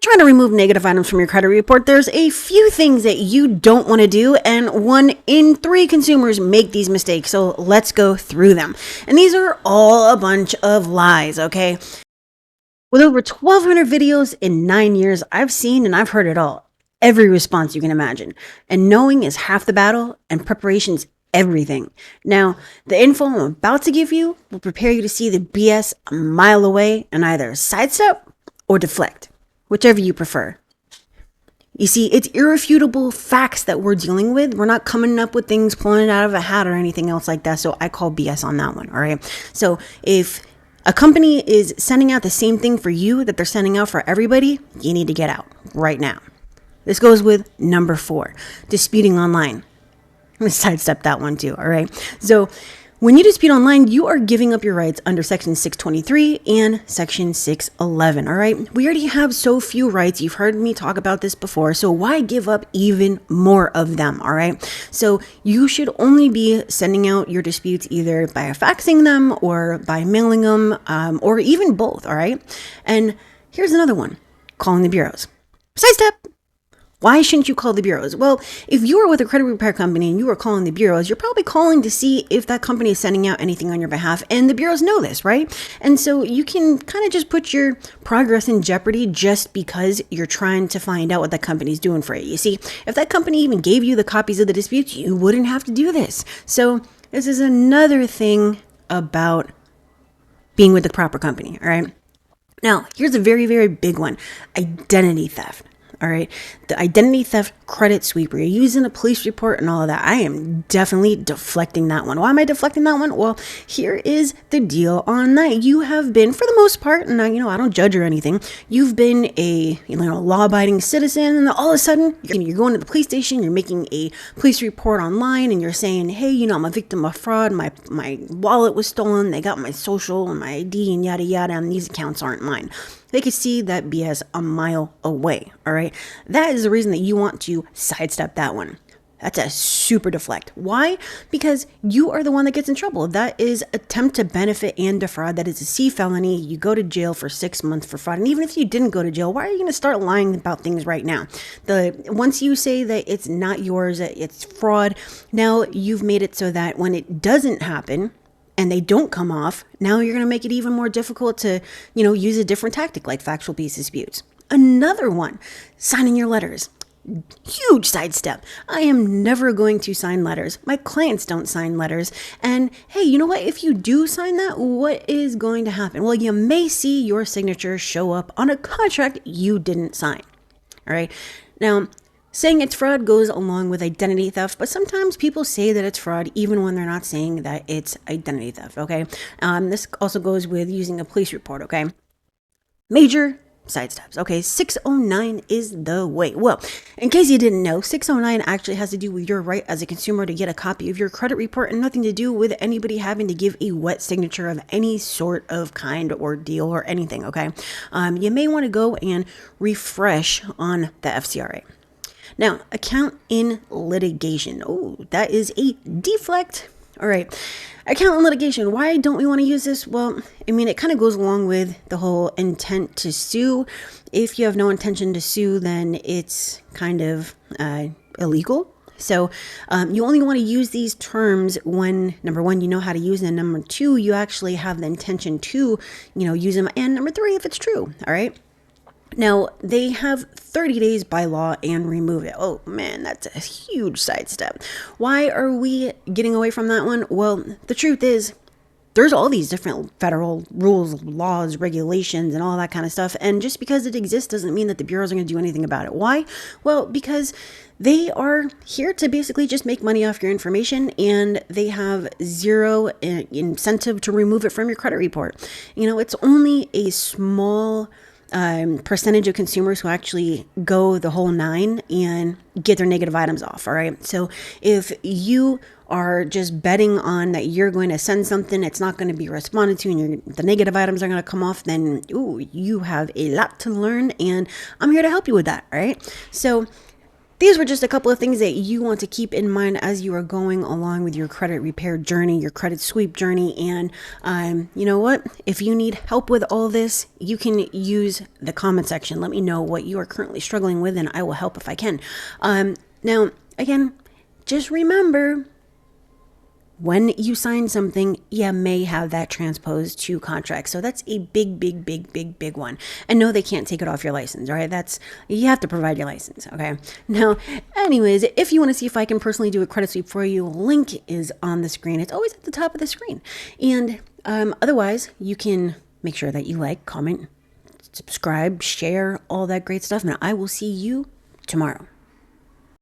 trying to remove negative items from your credit report, there's a few things that you don't want to do, and 1 in 3 consumers make these mistakes. So let's go through them. And these are all a bunch of lies, okay? With over 1,200 videos in 9 years, I've seen and I've heard it all. Every response you can imagine. And knowing is half the battle, and preparation's everything. Now, the info I'm about to give you will prepare you to see the BS a mile away and either sidestep or deflect, whichever you prefer. You see, it's irrefutable facts that we're dealing with. We're not coming up with things, pulling it out of a hat or anything else like that. So I call BS on that one, all right? So if a company is sending out the same thing for you that they're sending out for everybody, you need to get out right now. This goes with number 4, disputing online. I'm going to sidestep that one too, all right? So when you dispute online, you are giving up your rights under Section 623 and Section 611, all right? We already have so few rights. You've heard me talk about this before, so why give up even more of them, all right? So you should only be sending out your disputes either by faxing them or by mailing them, or even both, all right? And here's another one, calling the bureaus. Sidestep. Why shouldn't you call the bureaus? Well, if you are with a credit repair company and you are calling the bureaus, you're probably calling to see if that company is sending out anything on your behalf, and the bureaus know this, right? And so you can kind of just put your progress in jeopardy just because you're trying to find out what that company's doing for you. You see, if that company even gave you the copies of the disputes, you wouldn't have to do this. So this is another thing about being with the proper company, all right? Now, here's a very, very big one, identity theft. All right. The identity theft credit sweep, where you're using a police report and all of that. I am definitely deflecting that one. Why am I deflecting that one? Well, here is the deal on that. You have been, for the most part, and I don't judge or anything. You've been a law-abiding citizen, and all of a sudden you're going to the police station. You're making a police report online, and you're saying, "Hey, I'm a victim of fraud. My wallet was stolen. They got my social and my ID and yada yada, and these accounts aren't mine." They could see that BS a mile away, all right? That is the reason that you want to sidestep that one. That's a super deflect. Why? Because you are the one that gets in trouble. That is attempt to benefit and defraud. That is a C felony. You go to jail for 6 months for fraud. And even if you didn't go to jail, why are you going to start lying about things right now? Once you say that it's not yours, that it's fraud, now you've made it so that when it doesn't happen, and they don't come off, now you're going to make it even more difficult to, use a different tactic like factual peace disputes. Another one, signing your letters. Huge sidestep. I am never going to sign letters. My clients don't sign letters. And hey, you know what? If you do sign that, what is going to happen? Well, you may see your signature show up on a contract you didn't sign. All right. Now, saying it's fraud goes along with identity theft, but sometimes people say that it's fraud even when they're not saying that it's identity theft, okay? This also goes with using a police report, okay? Major sidesteps, okay? 609 is the way. Well, in case you didn't know, 609 actually has to do with your right as a consumer to get a copy of your credit report and nothing to do with anybody having to give a wet signature of any sort of kind or deal or anything, okay? You may want to go and refresh on the FCRA. Now, account in litigation. Oh, that is a deflect. All right. Account in litigation. Why don't we want to use this? Well, it kind of goes along with the whole intent to sue. If you have no intention to sue, then it's kind of illegal. So you only want to use these terms when, number one, you know how to use them. Number two, you actually have the intention to, use them. And number three, if it's true. All right. Now, they have 30 days by law and remove it. Oh, man, that's a huge sidestep. Why are we getting away from that one? Well, the truth is, there's all these different federal rules, laws, regulations, and all that kind of stuff. And just because it exists doesn't mean that the bureaus are going to do anything about it. Why? Well, because they are here to basically just make money off your information, and they have zero incentive to remove it from your credit report. It's only a small percentage of consumers who actually go the whole 9 and get their negative items off. All right. So if you are just betting on that you're going to send something, it's not going to be responded to, and the negative items are going to come off, then you have a lot to learn, and I'm here to help you with that. All right. So These were just a couple of things that you want to keep in mind as you are going along with your credit repair journey, your credit sweep journey. And you know what? If you need help with all this, you can use the comment section. Let me know what you are currently struggling with, and I will help if I can. Now, again, just remember, when you sign something, you may have that transposed to contract. So that's a big one. And no, they can't take it off your license, all right? You have to provide your license, okay? Now, anyways, if you want to see if I can personally do a credit sweep for you, link is on the screen. It's always at the top of the screen. And otherwise, you can make sure that you like, comment, subscribe, share, all that great stuff. And I will see you tomorrow.